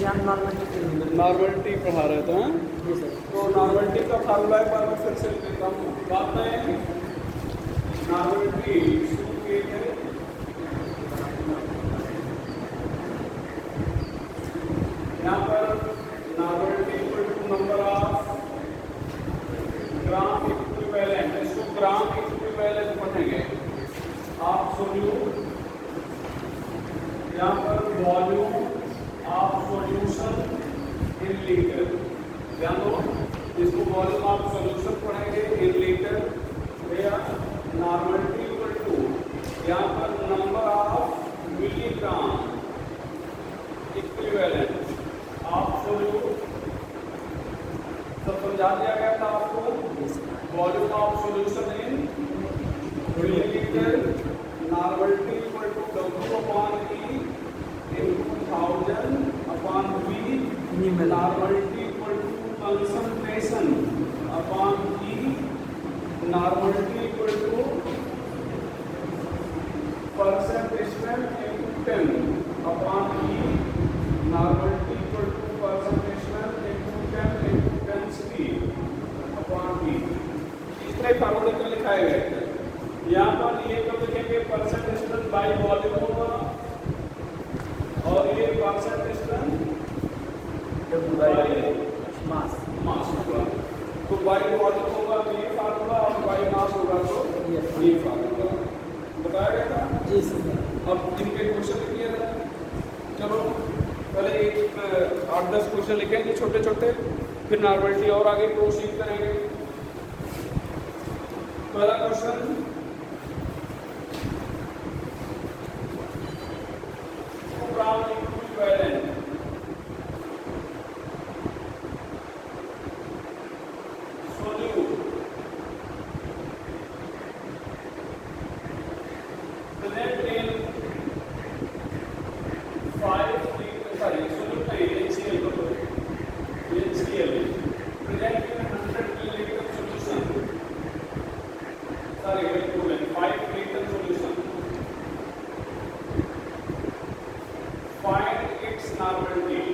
यहाँ normality normality पढ़ा रहे थे हैं। जी सर। तो नॉर्मलिटी का फार्मूला एक बार मैं फिर से लिख देता हूँ। बात में नॉर्मलिटी शुरू किए थे, यहाँ पर normality equal to number of gram equivalent, इसको ग्राम इक्विवेलेंट पढ़ेंगे आप सोल्यूट, यहाँ पर volume of solution in litre, ध्यान दो इसको वॉल्यूम ऑफ सॉल्यूशन पढ़ेंगे इन लीटर, या नॉर्मलिटी इक्वल टू यहाँ पर number of milligram equivalent of solute, सब समझा दिया गया था आपको। Volume of solution in millilitre, normality equal to W upon E into 1000 upon V, normality equal to concentration upon E, normality equal to percent strength into 10 upon E, normality equal to percent strength into 10 into density upon E। इतने फार्मूले को लिखाए गए थे। यहाँ पर ये कब लिखेंगे, परसेंट स्ट्रेंथ बाई वॉल्यूम होगा और ये परसेंट स्ट्रेंथ बाई मास मास होगा। तो बाई वॉल्यूम होगा तो ये फार्मूला और बाई मास होगा तो ये फार्मूला बताया गया था। जी सर। अब इनके क्वेश्चन लिखिए जरा। चलो पहले एक 8-10 क्वेश्चन लिखेंगे छोटे छोटे, फिर नॉर्मलिटी और आगे प्रोसीड करेंगे। पहला question, gram equivalent solute present in 5 solute नहीं HCl HCl present in 100 milliliter solution, 5 liter solution, find its normality,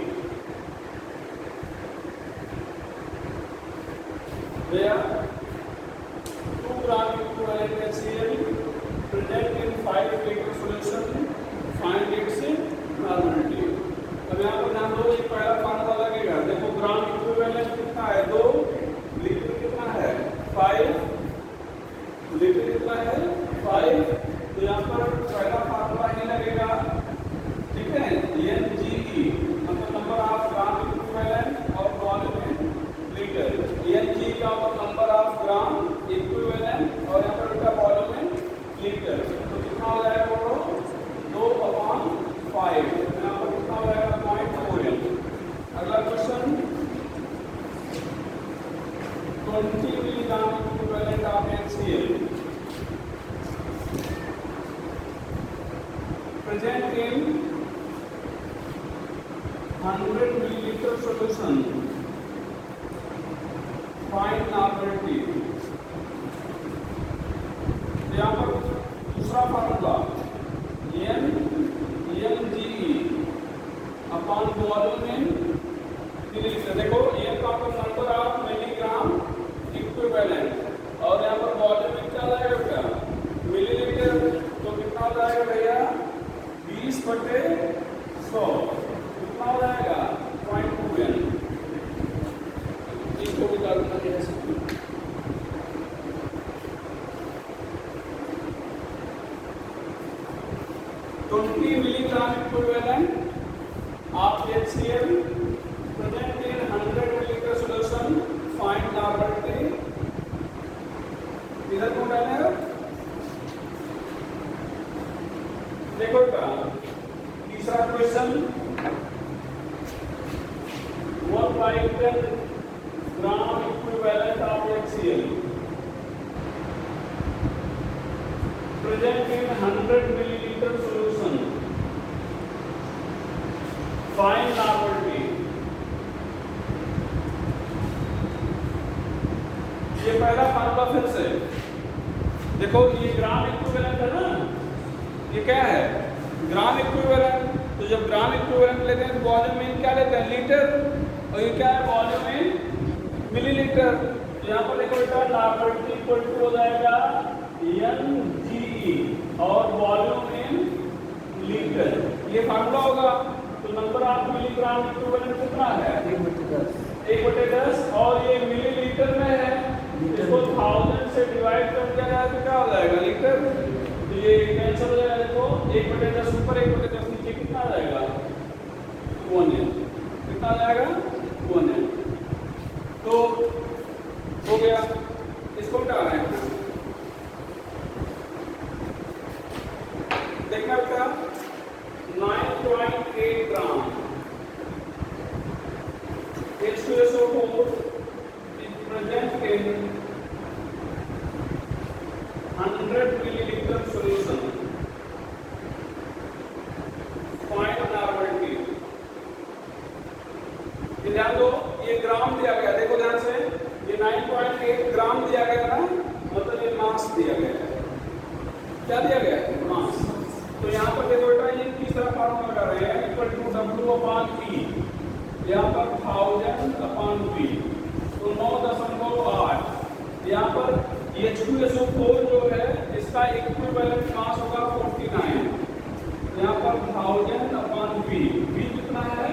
where 2 gram equivalent HCl present in 5 liter solution, find its normality। अब यहाँ पर ध्यान दो, ये पहला फार्मूला लगेगा। देखो ग्राम इक्विवेलेंट कितना है, 2, लीटर कितना है 5, लीटर कितना है 5, तो यहाँ पर पहला फार्मूला ही लगेगा, ठीक है। NGE मतलब नंबर ऑफ ग्राम इक्विवेलेंट और वॉल्यूम इन लीटर। NGE का मतलब नंबर ऑफ ग्राम इक्विवेलेंट और यहाँ पर इसका वॉल्यूम इन लीटर। तो कितना हो जाएगा वो 2/5, यहाँ पर कितना हो जाएगा 0.4L। अगला question, 20 milligram equivalent of HCl present in 100 milliliter solution, find normality। यहाँ पर दूसरा फार्मूला NGE अपॉन वॉल्यूम इन मिलीलीटर। देखो ये का नंबर ऑफ मिलीग्राम इक्विवेलेंट और यहाँ पर वॉल्यूम इन क्या जाएगा मिलीलीटर, तो कितना हो जाएगा भैया 20/100, कितना हो जाएगा 0.2L। इसको भी डालना है। 20 milligram equivalent of HCl present in 100 milliliter solution, find normality। इधर कौन डालेगा, देखो का तीसरा question, 1/10 gram equivalent of HCl present in 100 milliliter solution, find normality। ये पहला फार्मूला फिर से देखो, ये ग्राम इक्विवेलेंट है ना, ये क्या है ग्राम इक्विवेलेंट। तो तो जब ग्राम इक्विवेलेंट लेते हैं तो वॉल्यूम इन क्या लेते हैं, लीटर, और ये क्या है, वॉल्यूम इन मिलीलीटर। तो यहाँ पर देखो बेटा लाइबिलिटी इक्वल टू हो जाएगा NGE और वॉल्यूम इन लीटर, ये फार्मूला होगा। तो नंबर ऑफ मिलीग्राम इक्विवेलेंट कितना है, 1/10 और ये मिलीलीटर में है, इसको 1000 से डिवाइड कर दिया जाए तो क्या हो जाएगा, लीटर। तो ये कैंसिल हो जाएगा, देखो 1/10 ऊपर 1/10 नीचे कितना आ जाएगा, 1n, कितना आ जाएगा 1n। तो हो गया, इसको हटा रहे हैं, देखना बेटा 9.8 ग्राम H2SO4 is present in 100 milliliter solution. Find normality. ये ध्यान दो, ये ग्राम दिया गया, देखो ध्यान से, ये 9.8 ग्राम दिया गया ना, मतलब ये मास दिया गया है। क्या दिया गया है, मास। तो यहाँ पर देखो बेटा ये तीसरा फार्मूला लगा रहे हैं, इक्वल टू W/P, यहाँ पर 1000/P, तो 9.8। यहाँ पर H2SO4 जो है इसका इक्विवेलेंट मास होगा 49, यहाँ पर 1000/P, V कितना है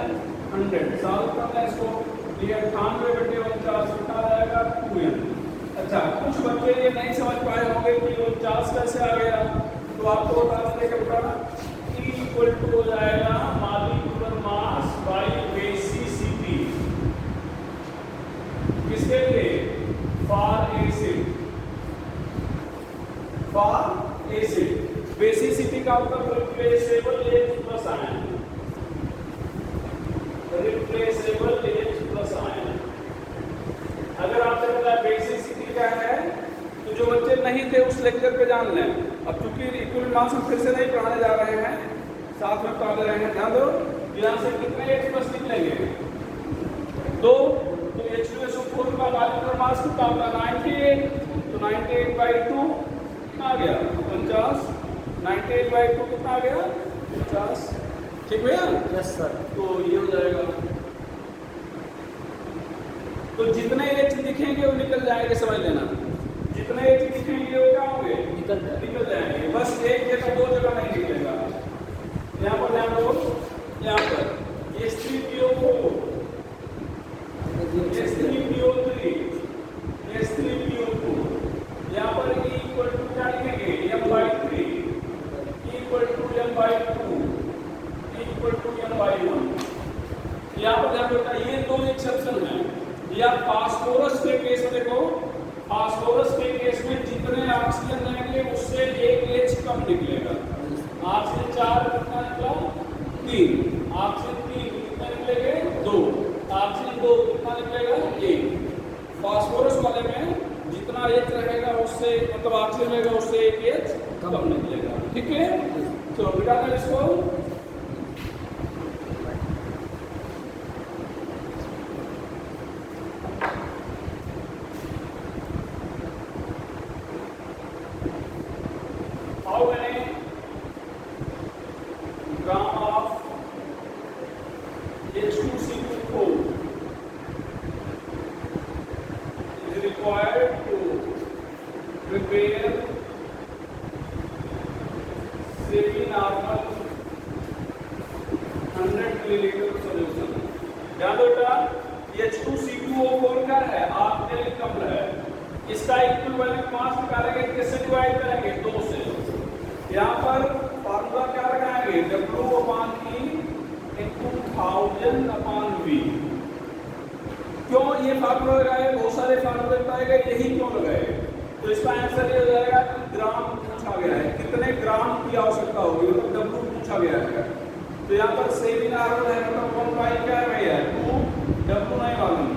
100, सॉल्व करना है इसको, ये 98/49 कितना आ जाएगा 2n। अच्छा, कुछ बच्चे ये नहीं समझ पाए होंगे कि 49 कैसे आ गया, तो आपको बता दें कि बेटा E इक्वल टू हो जाएगा मॉलिक्यूलर मास बाई बेसिसिटी, किसके लिए, for acid, for acid. Basicity का मतलब replaceable H plus ion, replaceable H plus ion. अगर आपसे पता बेसिसिटी क्या है तो जो बच्चे नहीं थे उस लेक्चर पे जान लें। अब चूंकि इक्विवेलेंट मास हम फिर से नहीं पढ़ाने जा रहे हैं, साथ में पढ़ा रहे हैं, ध्यान दो। यहाँ से कितने H प्लस निकलेंगे, 2, तो H2SO4 का मॉलिक्यूलर मास कितना होगा 98, तो 98/2 कितना आ गया 50, 98/2 कितना आ गया 50, ठीक भैया, यस सर। तो ये हो जाएगा। तो जितने H दिखेंगे वो निकल जाएंगे, समझ लेना, जितने H दिखेंगे वो क्या होंगे, निकल जाएंगे, बस एक जगह दो जगह नहीं निकलेगा। यहाँ पर ध्यान दो, यहाँ पर H3PO4, H3PO3, H3PO2, यहाँ पर E इक्वल टू क्या लिखेंगे M/3, E equal to M/2, E equal to M/1। यहाँ पर ध्यान रखना, ये दो एक्सेप्शन हैं। या फास्फोरस के केस में देखो, फास्फोरस के केस में जितने ऑक्सीजन रहेंगे उससे एक H कम निकलेगा। ऑक्सीजन 4 कितना निकला 3, ऑक्सीजन 3 कितना निकलेंगे 2, ऑक्सीजन 2 कितना निकलेगा 1। फास्फोरस वाले में जितना H रहेगा उससे, मतलब ऑक्सीजन रहेगा उससे एक H कम निकलेगा, ठीक है। चलो बेटा कर इसको, how many gram of H2CO4 is required to prepare semi-normal 100 milliliter solution। ध्यान दो बेटा, H2CO4 का है ऑर्गेनिक अम्ल है, इसका इक्विवेलेंट मास निकालेंगे, किससे डिवाइड करेंगे 2 से। यहाँ पर फार्मूला क्या लगाएंगे W/E into 1000/V। क्यों ये फार्मूला लगाए, बहुत सारे फार्मूले बताए गए, यही क्यों लगाए, तो इसका आंसर ये हो जाएगा कि ग्राम पूछा गया है, कितने ग्राम की आवश्यकता होगी, मतलब W पूछा गया है। तो यहाँ पर सेमी-नॉर्मल है, मतलब 1 क्या है भैया 2, W नहीं मालूम।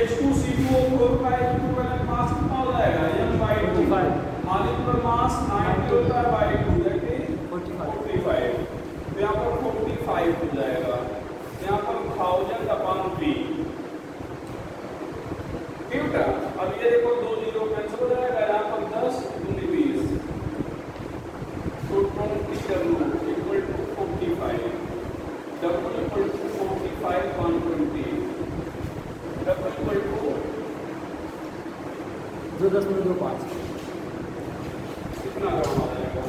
H2CO4 का इक्विवेलेंट मास कितना हो जाएगा M/2, मॉलिक्यूलर मास 90 होता है बाई 2 दैट इज 45, तो यहाँ पर 45 हो जाएगा, यहाँ पर 1000/V, ठीक है। अब ये देखो 2 0 कैंसिल हो जाएगा, यहाँ पर 10 दूनी 20, तो 20 इक्वल टू 45। 10.5 कितना ग्राम आ जाएगा?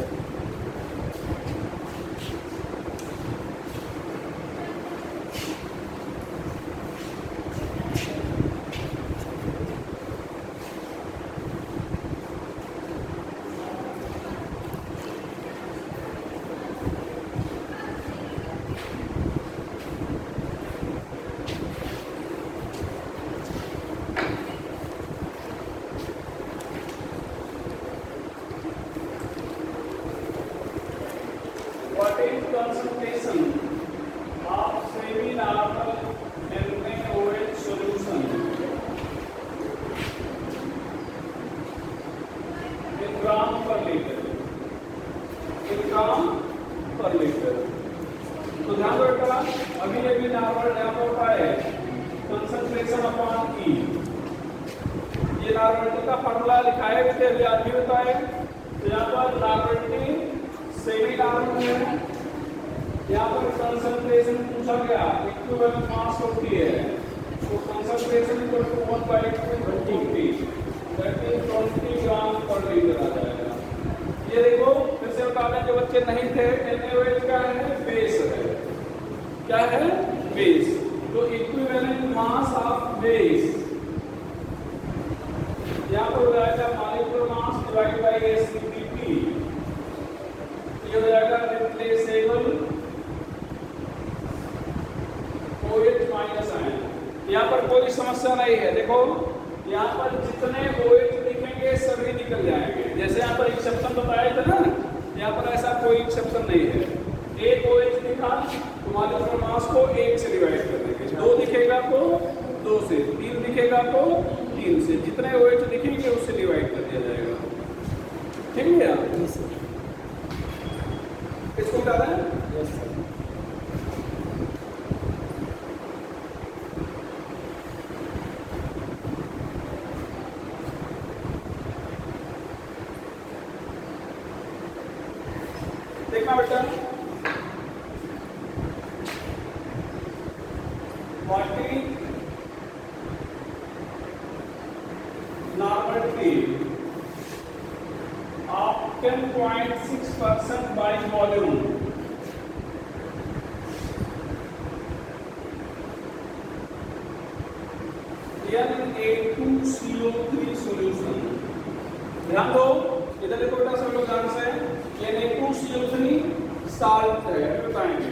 What is concentration of semi-normal NaOH solution in gram per liter? In gram per liter. तो ध्यान दो बेटा, अभी ये भी नॉर्मल यहाँ पर होता है कंसंट्रेशन अपॉन ई। ये नॉर्मलिटी का फॉर्मूला लिखा है, अभी याद भी होता है। तो यहाँ पर नॉर्मलिटी सेमी नॉर्मल है, यहाँ पर कंसंट्रेशन पूछा गया, इक्विवेलेंट मास होती है, तो concentration equal to 1/20, that is 20 gram per litre आ जाएगा। ये देखो फिर से बता दें, जो बच्चे नहीं थे, NaOH क्या है? बेस है। क्या है? बेस। तो इक्विवेलेंट मास ऑफ बेस यहाँ पर हो जाएगा molecular mass divide by SCPP। ये हो जाएगा रिप्लेसेबल OH माइनस आयन। यहाँ पर कोई समस्या नहीं है। देखो यहाँ पर जितने OH दिखेंगे सभी निकल जाएंगे। जैसे यहाँ पर एक्सेप्शन बताया था ना, यहाँ पर ऐसा कोई एक्सेप्शन नहीं है। एक OH दिखा तो मॉलिक्यूलर मास को 1 से डिवाइड कर देंगे, 2 दिखेगा तो 2 से, 3 दिखेगा तो 3 से, जितने OH दिखेंगे उससे डिवाइड कर दिया जाएगा। ठीक है? इसको बता दें। Yes sir. देखना बेटा, what is normality of 10.6% by volume? Na2CO3 solution। ध्यान दो, इधर देखो बेटा सब लोग ध्यान से, Na2CO3 साल्ट है, बताएंगे।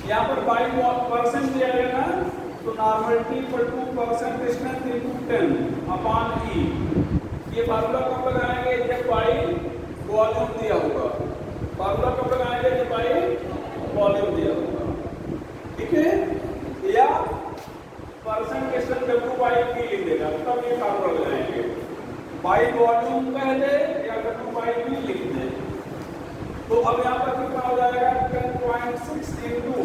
यहाँ पर बाई परसेंट दिया गया ना, तो normality equal to percent strength into 10 upon E. ये फार्मूला कब लगाएंगे? जब बाई वॉल्यूम दिया होगा। फार्मूला कब लगाएंगे? जब बाई वॉल्यूम दिया होगा। ठीक है? या percent strength W by P लिख देगा, तब ये फार्मूला लगाएंगे। बाई वॉल्यूम कह दे या डब्ल्यू बाई पी लिख दे। तो अब यहाँ पर कितना हो जाएगा? 10.6 into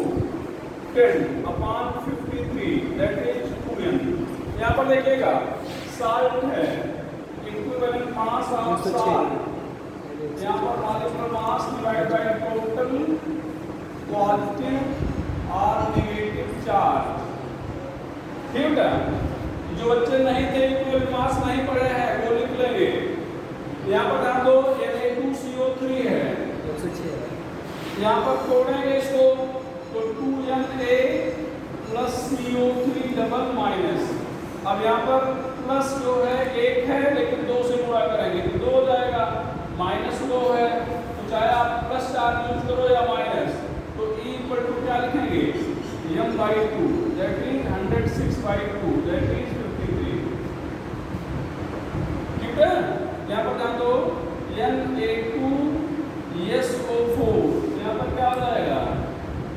10 upon 53, that is 2n। यहाँ पर देखिएगा साल्ट है, इक्विवेलेंट मास ऑफ साल्ट, यहाँ पर molecular mass divide by total positive और नेगेटिव चार्ज। ठीक है? जो बच्चे नहीं थे, इक्विवेलेंट मास नहीं पढ़े हैं, वो लिख लेंगे। यहाँ पर ध्यान दो, Na2CO3 है, 106 है। यहाँ पर तोड़ेंगे इसको तो 2Na plus CO3 double minus. अब यहाँ पर प्लस जो है 1 है, लेकिन 2 से गुणा करेंगे तो 2 हो जाएगा, माइनस 2 है, तो चाहे आप प्लस चार्ज यूज करो या माइनस, तो E इक्वल टू क्या लिखेंगे? m/2, that is 106/2, that is 53। ठीक है? यहाँ पर ध्यान दो, Na2SO4, यहाँ पर क्या हो जाएगा?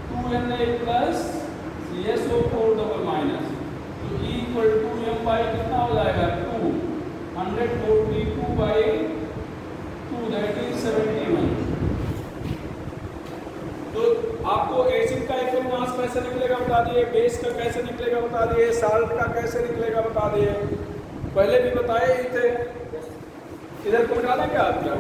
2Na plus SO4 double minus, तो E equal to m by कितना हो जाएगा? 2, 142/2, दैट इज 71। तो आपको एसिड का इक्वल मास कैसे निकलेगा बता दिए, बेस का कैसे निकलेगा बता दिए, साल्ट का कैसे निकलेगा बता दिए, पहले भी बताए ही थे। इधर को बता दें क्या आप क्या?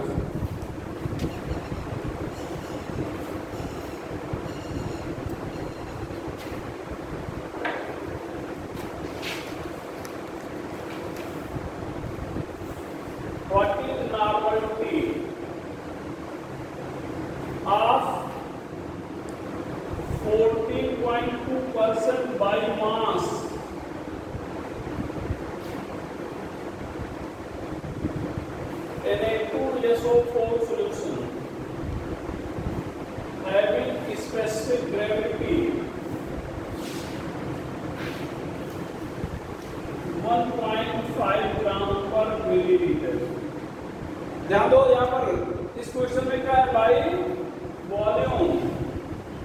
14.2% by mass. Na2SO4 solution having specific gravity 1.5 ग्राम पर मिलीलीटर। ध्यान दो, यहाँ पर इस क्वेश्चन में क्या है भाई, वॉल्यूम,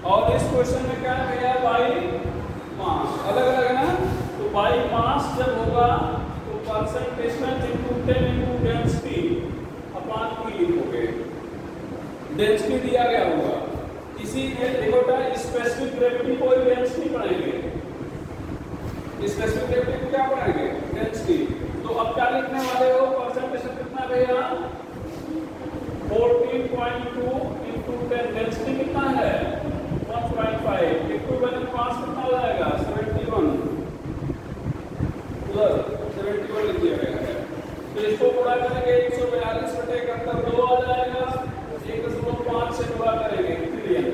और इस क्वेश्चन में क्या है भैया भाई, मास। अलग अलग है ना, तो बाई मास जब होगा तो percent distance into 10 into density upon P लिखोगे, डेंसिटी दिया गया होगा। इसी देखो स्पेसिफिक ग्रेविटी को डेंसिटी पढ़ेंगे, स्पेसिफिक ग्रेविटी को क्या पढ़ेंगे, डेंसिटी। तो अब क्या लिखने वाले हो, परसेंटेज कितना भैया 14.2 इनटू 10, डेंसिटी कितना है 1.5, इक्विवेलेंट मास कितना हो जाएगा 71 प्लस 71 लिख दिया गया है। तो इसको गुणा करेंगे 142/71 आ जाएगा, 1.5 से गुणा करेंगे ट्रिलियन।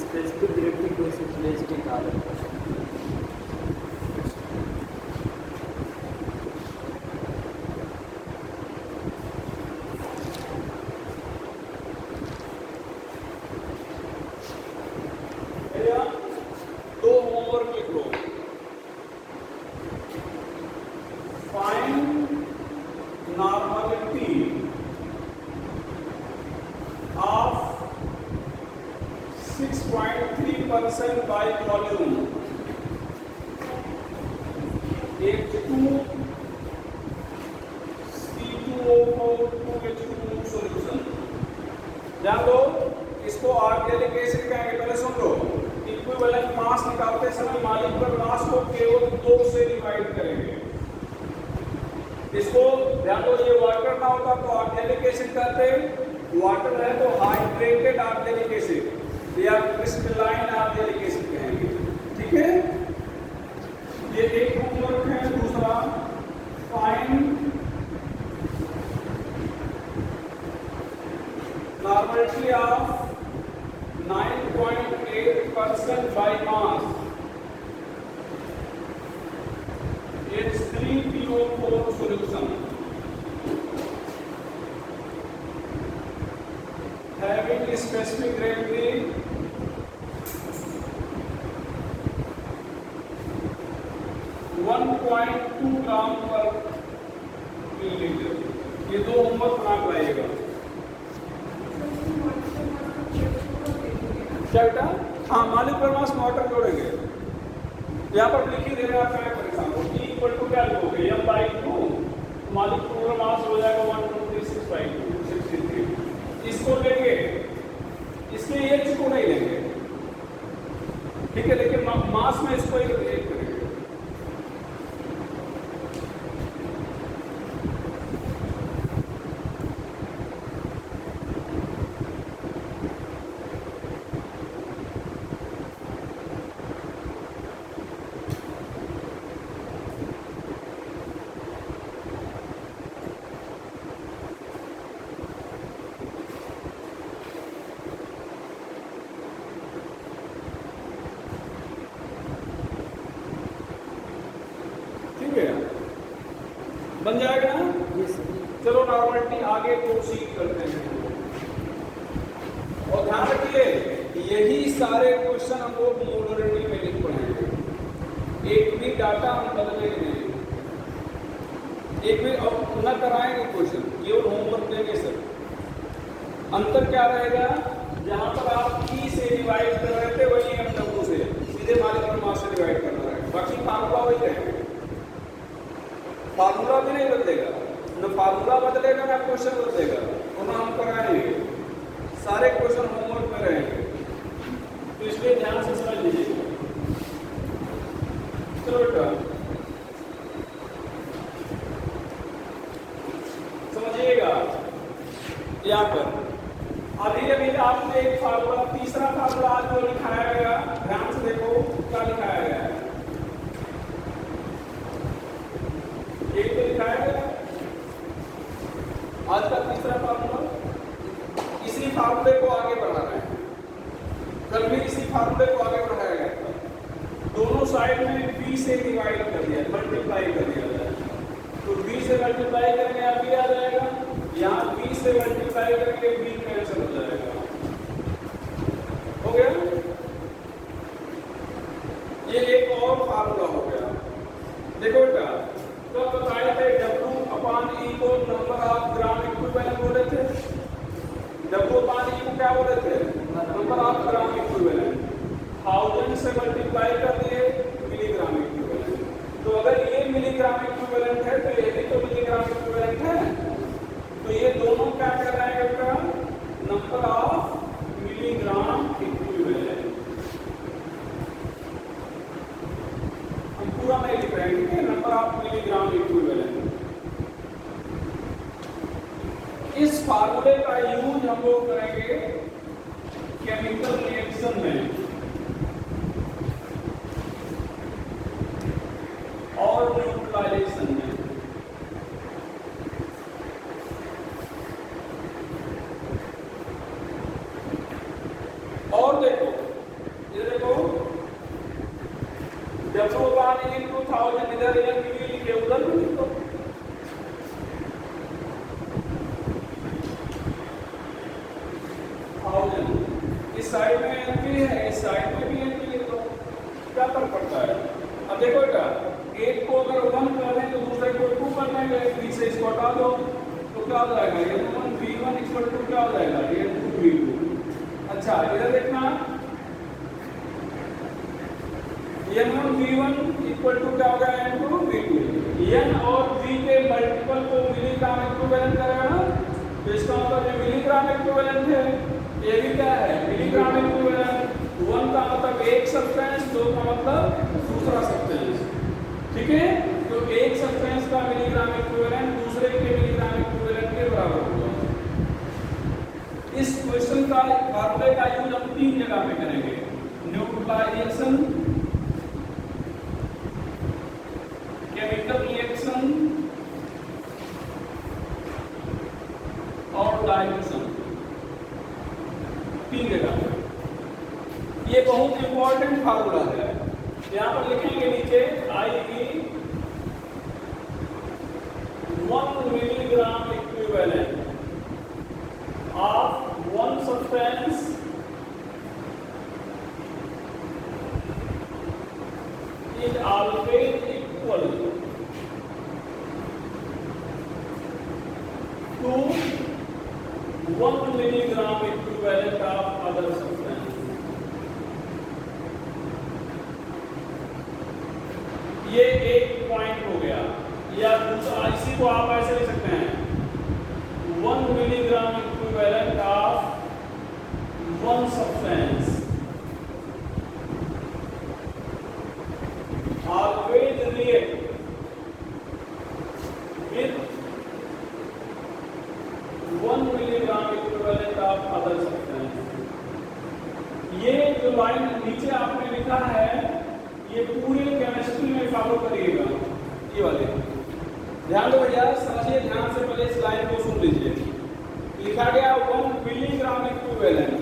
स्पेसिफिक ग्रेविटी को सिंपलिसिटी कहा जाता है। दो होमवर्क लिख लो, find normality of 6.3% by volume H2 C2O4 2H2 solution। ध्यान दो, इसको ऑर्गेनिक एसिड कहेंगे। पहले सुन लो, इक्विवेलेंट मास निकालते समय मॉलिक्यूलर मास को केवल 2 से डिवाइड करेंगे। इसको ध्यान दो, ये वाटर ना होता तो ऑर्गेनिक एसिड कहते, वाटर है तो हाइड्रेटेड ऑर्गेनिक एसिड या क्रिस्टलाइन ऑर्गेनिक एसिड कहेंगे। ठीक है, ये एक होमवर्क है। दूसरा, find normality of 9.8% by mass H3PO4 solution having specific gravity 1.2 ग्राम पर मिलीलीटर। ये दो होमवर्क बना लाइएगा। क्या बेटा, हाँ मॉलिक्यूलर मास वाटर जोड़ेंगे। यहाँ पर लिख ही दे रहे हैं, आप क्या परेशान हो, E इक्वल टू क्या लिखोगे m/2, मॉलिक्यूलर मास हो जाएगा 123/263। इसको लेंगे, इसके H को नहीं लेंगे, ठीक है, लेकिन मास में इसको एक करेंगे। बन जाएगा ना? चलो नॉर्मलिटी आगे प्रोसीड करते हैं। और ध्यान रखिए, यही सारे क्वेश्चन हम लोग मॉडलिटी में लिख पढ़ेंगे। एक भी डाटा हम बदलेंगे नहीं, एक भी न कराएंगे क्वेश्चन, केवल होमवर्क देंगे सर। अंतर क्या रहेगा, जहां पर आप ई से डिवाइड कर रहे थे वही एमडब्ल्यू से सीधे मॉलिक्यूलर मास से डिवाइड करना है, बाकी फार्मूला वही रहेगा। फार्मूला भी नहीं बदलेगा, न फार्मूला बदलेगा ना क्वेश्चन बदलेगा, दोनों हम कराएंगे। सारे क्वेश्चन होमवर्क में रहेंगे, तो इसलिए ध्यान से समझ लीजिए। चलो बेटा, समझिएगा यहाँ पर अभी अभी आपने एक फार्मूला, तीसरा फार्मूला आज जो लिखाया गया, ध्यान से देखो क्या लिखाया गया है। एक तो लिखाया गया आज का तीसरा फार्मूला, इसी फार्मूले को आगे बढ़ाना है। कल भी इसी फार्मूले को आगे बढ़ाया गया था। दोनों साइड में b से डिवाइड कर दिया, मल्टीप्लाई कर दिया जाए, तो b से मल्टीप्लाई करके यहाँ b आ जाएगा, यहाँ b से मल्टीप्लाई करके b कैंसिल हो जाएगा। हो गया? ये एक और फार्मूला हो गया। देखो बेटा, तो बताए थे W/E को नंबर ऑफ ग्राम इक्विवेलेंट बोले थे। W/E को क्या बोले थे? Number of gram equivalent. 1000 से मल्टीप्लाई कर दिए मिलीग्राम इक्विवेलेंट। तो अगर ये मिलीग्राम इक्विवेलेंट है तो ये भी तो मिलीग्राम इक्विवेलेंट है। तो ये दोनों क्या कर रहे हैं बेटा? Number of milligram equivalent. हम पूरा नहीं लिख रहे हैं, ठीक है? Number of milligram equivalent. इस फार्मूले का यूज हम लोग करेंगे केमिकल रिएक्शन में और न्यूट्रलाइजेशन में। और देखो, ये देखो W/E 2000 इधर ये लिखे, उधर भी लिखो। इस साइड में एनपी है, इस साइड में भी एनपी लिख दो, क्या फर्क पड़ता है? अब देखो बेटा, एक को अगर 1 कर दें तो दूसरे को 2 कर देंगे, 3 से इसको हटा दो तो क्या हो जाएगा? ये 1 V1 इक्वल टू क्या हो जाएगा? ये 2 V2। अच्छा, इधर देखना, N1 V1 इक्वल टू क्या हो गया? N2 V2। N और V के मल्टीपल को मिलीग्राम इक्विवेलेंट करेगा ना, तो इसका मतलब ये मिलीग्राम इक्विवेलेंट है। ये भी क्या है? Milligram equivalent. 1 का मतलब एक सब्सटेंस, 2 का मतलब दूसरा सब्सटेंस, ठीक है? तो एक सब्सटेंस का मिलीग्राम इक्विवेलेंट दूसरे के मिलीग्राम इक्विवेलेंट के बराबर होगा। इस क्वेश्चन का फार्मूले का यूज हम 3 जगह पे करेंगे: न्यूट्रलाइजेशन, केमिकल रिएक्शन और डाइल्यूशन। 3 जगह। ये बहुत इंपॉर्टेंट फार्मूला है। यहाँ पर लिखेंगे नीचे I/E 1 milligram equivalent of one substance is always equal to 1 milligram equivalent of other substance. ये एक पॉइंट हो गया, या दूसरा इसी को आप ऐसे लिख सकते हैं: 1 milligram equivalent of one substance always react with 1 milligram equivalent of other substance. ये जो लाइन नीचे आपने लिखा है, ये पूरे केमिस्ट्री में फॉलो करिएगा। ये वाले ध्यान दो भैया, समझिए ध्यान से, पहले इस लाइन को सुन लीजिए। लिखा गया 1 milligram equivalent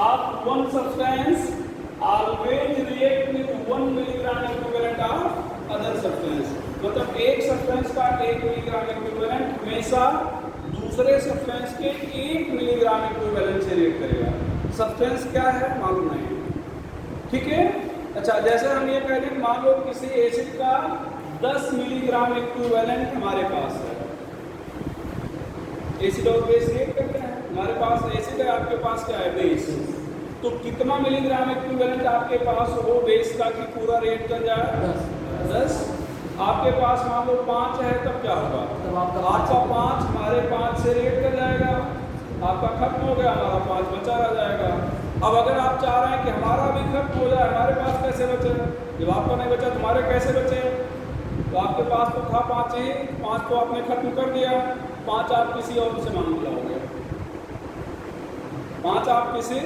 of one substance always react with 1 milligram equivalent of other substance. मतलब एक सब्सटेंस का 1 मिलीग्राम इक्विवेलेंट हमेशा दूसरे सब्सटेंस के 1 मिलीग्राम इक्विवेलेंट से रिएक्ट करेगा। सब्सटेंस क्या है मालूम नहीं, ठीक है? अच्छा, जैसे हम ये कह दें, मान लो किसी एसिड का 10 मिलीग्राम इक्विवेलेंट हमारे पास है। एसिड और बेस रिएक्ट करते हैं, हमारे पास एसिड है, आपके पास क्या है? बेस। तो कितना मिलीग्राम इक्विवेलेंट आपके पास हो बेस का कि पूरा रिएक्ट कर जाए? 10। आपके पास मान लो 5 है, तब क्या होगा? आपका 5 हमारे 5 से रिएक्ट कर जाएगा, आपका खत्म हो गया, हमारा 5 बचा रह जाएगा। अब अगर आप चाह रहे हैं कि हमारा भी खत्म हो जाए, हमारे पास कैसे बचे? जब आपका नहीं बचा, तुम्हारे कैसे बचे? तो आपके पास तो था 5 ही, 5 को आपने खत्म कर दिया, 5 आप किसी और से मांग लाओगे, 5 आप किसी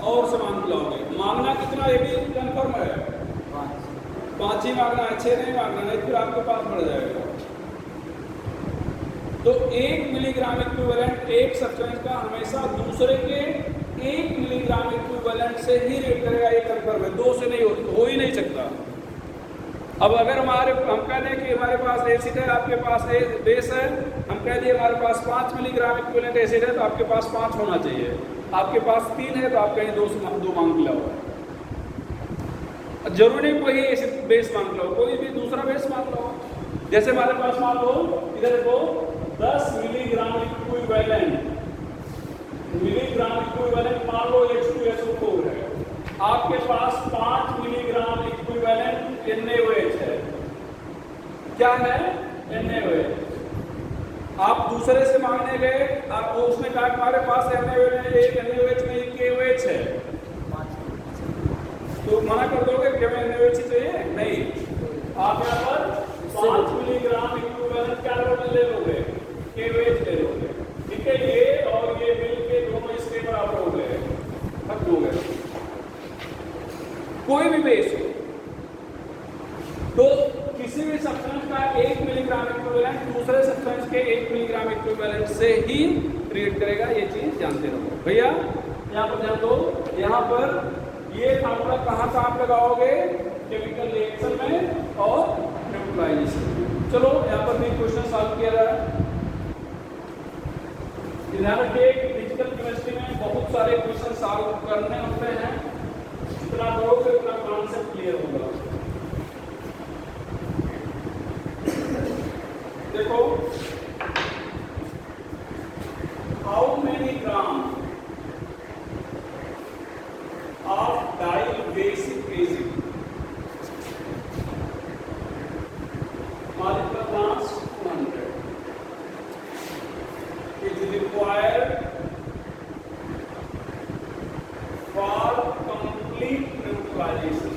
और से मांग लाओगे। मांगना कितना ये भी कन्फर्म है, 5 ही मांगना है, 6 नहीं मांगना, नहीं फिर आपके पास बढ़ जाएगा। तो 1 मिलीग्राम इक्विवेलेंट एक सब्सटेंस का हमेशा दूसरे के 1 मिलीग्राम इक्विवेलेंट से ही रिएक्ट करेगा, ये कन्फर्म है, 2 से नहीं हो ही नहीं सकता। अब अगर हम कह दें कि हमारे पास एसिड है, आपके पास बेस है, हम कह दिए हमारे पास 5 मिलीग्राम इक्विवेलेंट एसिड है तो आपके पास 5 होना चाहिए, आपके पास 3 है तो आप कहीं 2 मांग लो। जरूरी नहीं कोई एसिड बेस मांग लो, कोई भी दूसरा बेस मांग लो। जैसे हमारे पास मान लो इधर देखो 10 मिलीग्राम इक्विवेलेंट मान लो H2SO4 है, आपके पास 5 मिलीग्राम इक्विवेलेंट NaOH है। क्या है? NaOH। आप दूसरे से मांगने गए, आपको उसने कहा हमारे पास NaOH नहीं KOH है, तो मना कर दोगे कि हमें NaOH चाहिए? नहीं, आप यहाँ पर 5 मिलीग्राम इक्विवेलेंट क्या ले लोगे? KOH ले लोगे। ठीक है, ये और ये मिलके दोनों इसके बराबर हो गए, खत्म हो गए। कोई भी बेस हो तो किसी भी सब्सटेंस का 1 मिलीग्राम इक्विवेलेंट दूसरे सब्सटेंस के 1 मिलीग्राम इक्विवेलेंट से ही रिएक्ट करेगा, ये चीज जानते रहो भैया। यहाँ पर ध्यान दो, यहाँ पर ये फार्मूला कहाँ आप लगाओगे? केमिकल रिएक्शन में और न्यूट्रलाइजेशन। चलो यहाँ पर भी क्वेश्चन सॉल्व किया जा रहा है। ध्यान रखिए फिजिकल केमिस्ट्री में बहुत सारे क्वेश्चन सॉल्व करने होते हैं, जितना करोगे उतना कॉन्सेप्ट क्लियर होगा। देखो, how many gram of dibasic acid molecular mass 200 is required for complete neutralization.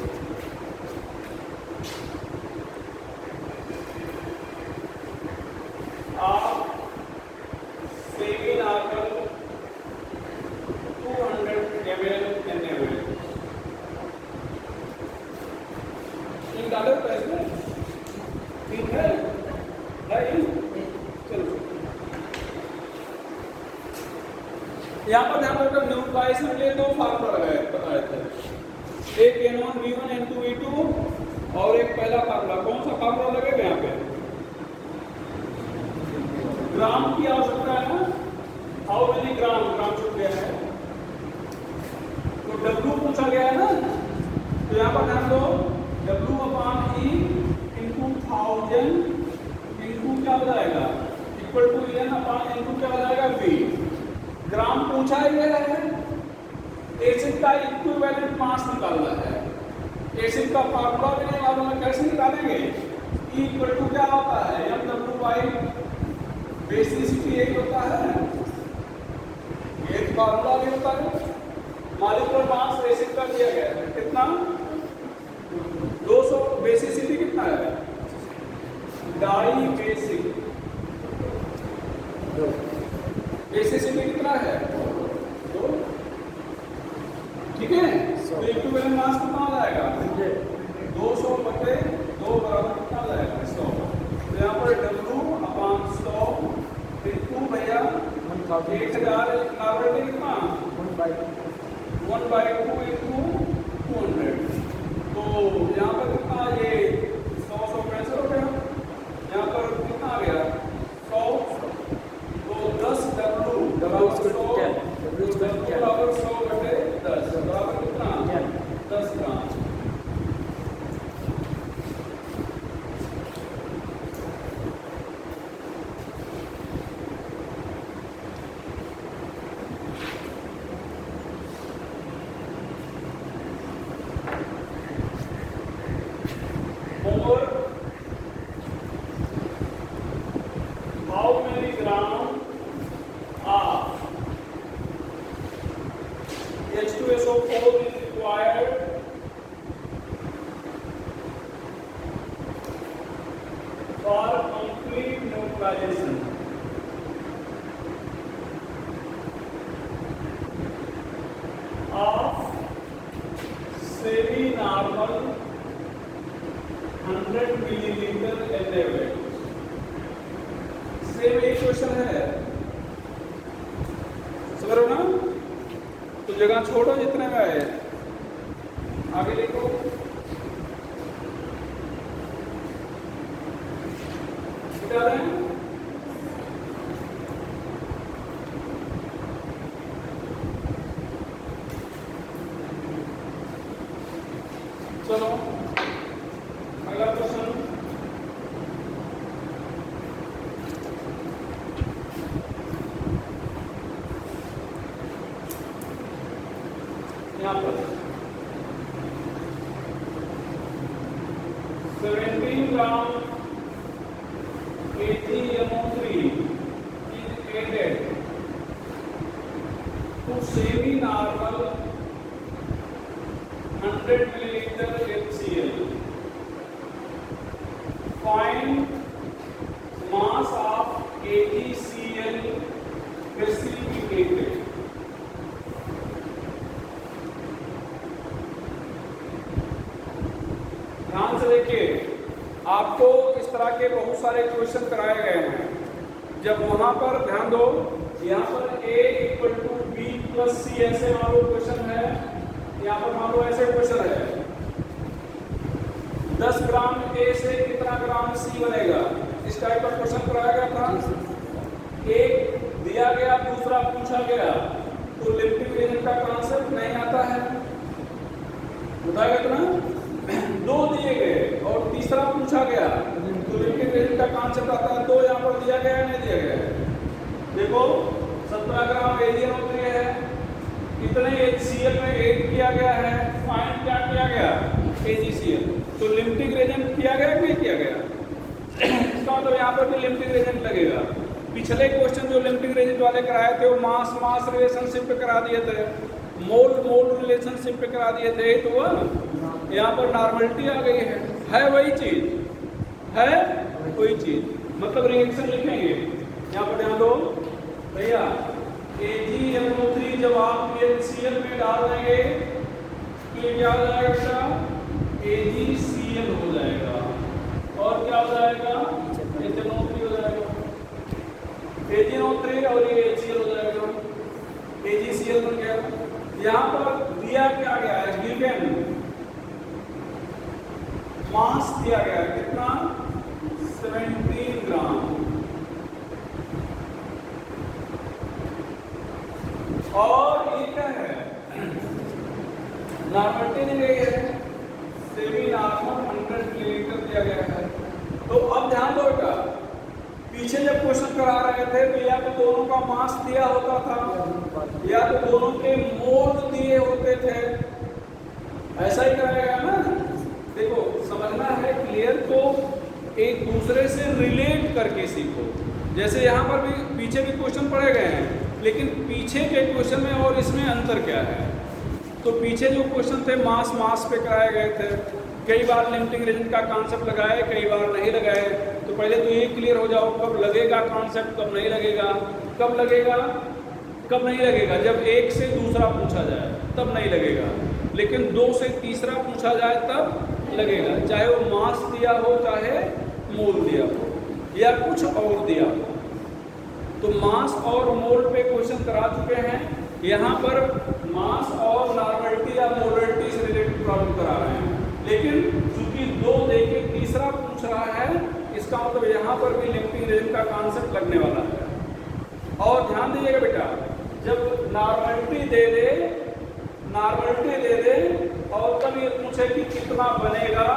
Of 7 argon 200 ml NaOH. इन डालो पैसे ठीक है चलो यहाँ पर ध्यान रखो, न्यूट्रलाइजेशन के लिए 2 फार्मूला बताए थे, एक N1V1 N2V2 और एक पहला फार्मूला। कौन सा फार्मूला लगेगा? यहाँ पे ग्राम की आवश्यकता है ना, हाउ मेनी ग्राम छूट गया है, तो W पूछा गया है ना, तो यहाँ पर ध्यान दो W/E इंटू 1000 इंटू क्या हो जाएगा इक्वल टू N/N इंटू क्या हो जाएगा V। ग्राम पूछा ही गया है, एसिड का इक्विवेलेंट मास निकालना है, एसिड का फार्मूला भी नहीं मालूम है, कैसे निकालेंगे? E इक्वल टू क्या होता है? mW बेसिसिटी एक होता है, एक फार्मूला भी होता है। मॉलिक्यूलर मास एसिड का दिया गया है कितना? 200। बेसिसिटी कितना है? डाई बेसिक बेसिसिटी कितना है? 2। ठीक है, तो इक्विवेलेंट मास कितना आ जाएगा? 200/2 बराबर कितना आ जाएगा? 100। तो यहाँ पर W/100 इंटू भैया 1000 नॉर्मली कितना? 1/2 इंटू 200। तो यहाँ पर कितना? ये 100 कैंसिल हो गया, यहाँ पर कितना आ गया? 100। तो 10 W बराबर 100 बराबर 100/10 बराबर कितना? 10 ग्राम। जगह छोड़ो जितने में है। आगे देखो, क्या रहे हैं? चलो अगला क्वेश्चन। यहाँ पर 17 ग्राम AgNO3 is added to semi-normal 100 milliliter HCl. Find mass of AgCl precipitated. ध्यान से देखिए, आपको इस तरह के बहुत सारे क्वेश्चन कराए गए हैं। जब वहां पर ध्यान दो, यहाँ पर A = B + C ऐसे मान लो क्वेश्चन है, यहाँ पर मान लो ऐसे क्वेश्चन है 10 ग्राम A से कितना ग्राम C बनेगा, इस टाइप का क्वेश्चन कराया गया था। एक दिया गया, दूसरा पूछा गया, तो लिमिटिंग रीजन का कॉन्सेप्ट नहीं आता है, बताएगा इतना। दो दिए गए और तीसरा पूछा गया, तो लिमिटिंग रीजन का कॉन्सेप्ट आता है। दो यहाँ पर दिया गया है, नहीं दिया गया है। देखो 17 ग्राम AgNO3 है, इतने HCl में ऐड किया गया है, फाइंड क्या किया गया, AgCl। तो लिमिटिंग रीजन किया गया कि नहीं किया गया, इसका मतलब यहाँ पर भी लिमिटिंग रीजन लगेगा। पिछले क्वेश्चन जो लिमिटिंग रीजन वाले कराए थे वो मास मास रिलेशनशिप पे करा दिए थे, मोल मोल रिलेशनशिप पे करा दिए थे, तो वह यहाँ पर नॉर्मलिटी आ गई है वही चीज, है वही चीज, मतलब रिएक्शन लिखेंगे यहाँ पर। ध्यान दो भैया, AgNO3 जब आप HCl में डाल देंगे तो ये क्या हो जाएगा, AgCl हो जाएगा, और क्या हो जाएगा, HNO3 हो जाएगा। AgNO3 और ये HCl हो जाएगा, AgCl बन गया। यहाँ पर दिया क्या गया है, गिवन मास दिया गया है कितना, 17 ग्राम, और ये क्या है, नॉर्मलिटी दी गई है, सेमी नॉर्मल 100 मिलीलीटर दिया गया है। तो अब ध्यान दो बेटा, पीछे जब क्वेश्चन करा रहे थे तो या तो दोनों का मास दिया होता था, या तो दोनों के मोल दिए होते थे, ऐसा ही कराएगा ना। देखो समझना है क्लियर, तो एक दूसरे से रिलेट करके सीखो। जैसे यहाँ पर भी पीछे भी क्वेश्चन पढ़े गए हैं, लेकिन पीछे के क्वेश्चन में और इसमें अंतर क्या है। तो पीछे जो क्वेश्चन थे मास मास पे कराए गए थे, कई बार लिमिटिंग रीजन का कॉन्सेप्ट लगाए, कई बार नहीं लगाए। तो पहले तो ये क्लियर हो जाओ, कब लगेगा कॉन्सेप्ट, कब नहीं लगेगा। कब लगेगा, कब नहीं लगेगा, जब एक से दूसरा पूछा जाए तब नहीं लगेगा, लेकिन दो से तीसरा पूछा जाए तब लगेगा, चाहे वो मास दिया हो, चाहे मोल दिया हो, या कुछ और दिया हो। तो मास और मोल पे क्वेश्चन करा चुके हैं, यहाँ पर मास और नॉर्मलिटी या मोलरिटी से रिलेटेड प्रॉब्लम करा रहे हैं। लेकिन चूंकि दो देके तीसरा पूछ रहा है, इसका मतलब यहाँ पर भी लिमिटिंग रीजन का कॉन्सेप्ट लगने वाला है। और ध्यान दीजिएगा बेटा, जब नॉर्मलिटी दे दे और तब ये पूछे कि कितना बनेगा,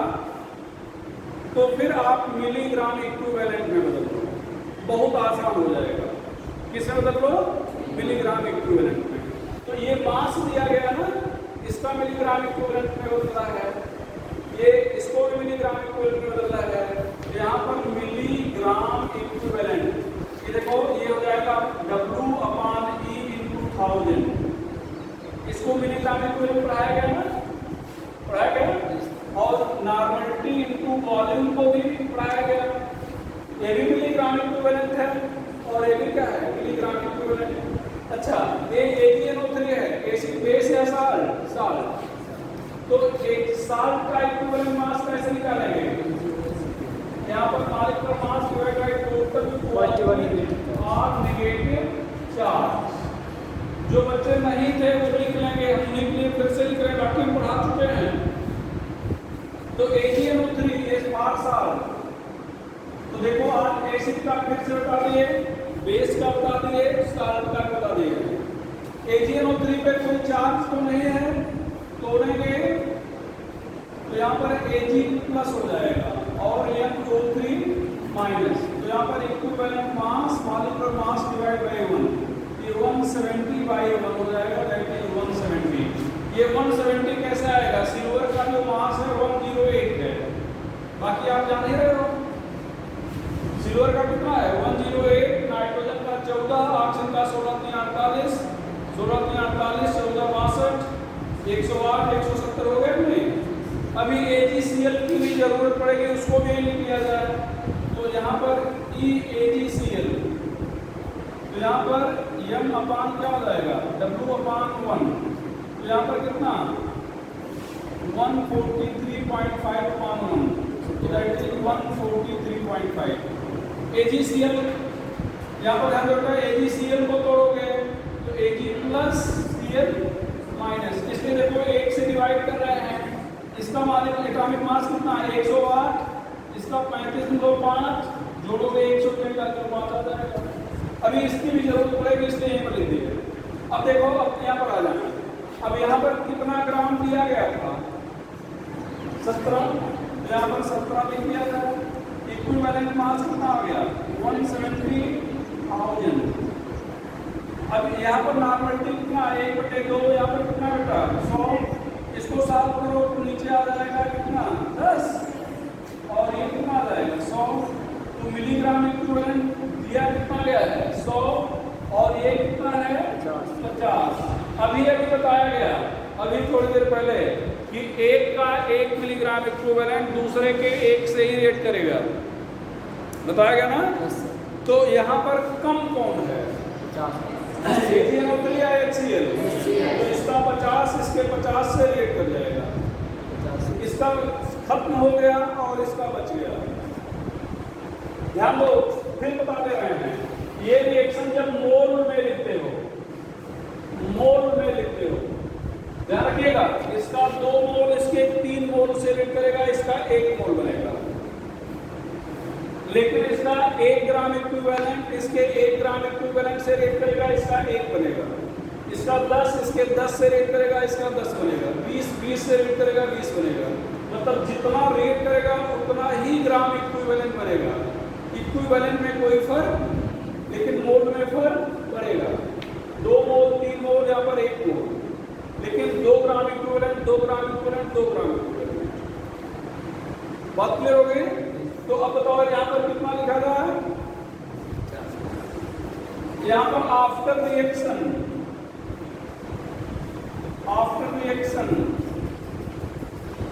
तो फिर आप मिलीग्राम इक्विवेलेंट में बदल लो, बहुत आसान हो जाएगा। किसमें बदल लो, मिलीग्राम इक्विवेलेंट में। तो ये मास दिया गया ना, इसका मिलीग्राम इक्विवेलेंट में बदलना है, ये इसको भी मिलीग्राम इक्विवेलेंट में बदलना है। यहाँ पर मिलीग्राम इक्विवेलेंट, ये देखो ये हो जाएगा W/E × 1000। इसको मिलीग्राम इक्विवेलेंट पढ़ाया गया ना, पढ़ाया गया। और नॉर्मलिटी इनटू वॉल्यूम को भी पढ़ाया गया, ये भी मिलीग्राम इक्विवेलेंट है, और ये भी क्या है, मिलीग्राम इक्विवेलेंट। अच्छा, ये AgNO3 है, एसिड बेस या साल्ट, साल्ट। तो एक साल्ट का इक्विवेलेंट मास कैसे निकालेंगे, यहाँ पर molecular mass divide by total और नेगेटिव चार्ज। जो बच्चे नहीं थे वो लिख लेंगे तो AgNO3 ये 5 साल। तो देखो आज एसिड का फिर से बता दिए, बेस का बता दिए, साल्ट का बता दिए। AgNO3 पे कोई चार्ज तो नहीं है, तोड़ेंगे तो यहाँ पर Ag प्लस हो जाएगा और NO3 माइनस। तो यहाँ पर equivalent mass molecular mass divide by 1, ये 170 बाय 1 हो जाएगा, दैट इज 170। ये 170 कैसे आएगा? सिल्वर का जो मास है 108 है, बाकी आप जान ही रहे हो। सिल्वर का कितना है? 108, नाइट्रोजन का 14, ऑक्सीजन का 16 3 48, 16 3 48, 14 62, 108, 170 हो गए नहीं। अभी AgCl की भी जरूरत पड़ेगी, उसको भी लिख लिया जाए। तो यहाँ पर EAgCl, तो यहाँ पर m अपान क्या हो जाएगा? W/1। तो यहाँ पर कितना? 143.5/1, तो दैट इज 143.5। AgCl यहाँ पर ध्यान रखना है, AgCl को तोड़ोगे तो Ag प्लस Cl माइनस, इसलिए देखो 1 से डिवाइड कर रहे हैं। इसका एटॉमिक मास कितना है? 108, इसका 35.5, जोड़ोगे 143.5 आ जाएगा। अभी इसकी भी जरूरत पड़ेगी, इसलिए यहीं पर लिख दिए। अब देखो, अब यहाँ पर आ जाना। अब यहाँ पर कितना ग्राम दिया गया था? 17, यहाँ पर 17 लिख दिया था। इक्विवेलेंट मास कितना आ गया? 170,000। अब यहाँ पर नॉर्मलिटी कितना? 1/2, यहाँ पर कितना बेटा? 100। इसको सॉल्व करो तो नीचे आ जाएगा कितना? 10, और ये कितना आ जाएगा? 100। तो मिलीग्राम इक्विवेलेंट दिया कितना गया है? 100, और ये कितना है? 50। अभी बताया गया अभी थोड़ी देर पहले कि एक का 1 मिलीग्राम इक्विवेलेंट दूसरे के 1 से ही रेट करेगा, बताया गया ना। तो यहाँ पर कम कौन है? AgNO3 या HCl? तो इसका 50 इसके 50 से रेट कर जाएगा, इसका खत्म हो गया और इसका बच गया। ध्यान दो, फिर बता दे रहे हैं, ये रिएक्शन जब मोल में लिखते हो, मोल में लिखते हो, ध्यान रखिएगा, इसका 2 मोल इसके 3 मोल से रेट करेगा, इसका 1 मोल बनेगा। लेकिन इसका 1 ग्राम इक्विवेलेंट इसके 1 ग्राम इक्विवेलेंट से रेट करेगा, इसका 1 बनेगा। इसका 10 इसके 10 से रेट करेगा, इसका 10 बनेगा। 20 से रेट करेगा, 20 बनेगा। मतलब जितना रेट करेगा उतना ही ग्राम इक्विवेलेंट बनेगा। इक्विवेलेंट में कोई फर्क, लेकिन मोल में फर्क पड़ेगा। 2 मोल 3 मोल, यहाँ पर 1 मोल, लेकिन 2 gram equivalent 2 gram equivalent 2 gram equivalent. बात क्लियर हो गई? तो अब बताओ यहाँ पर कितना लिखा गया है? यहाँ पर आफ्टर रिएक्शन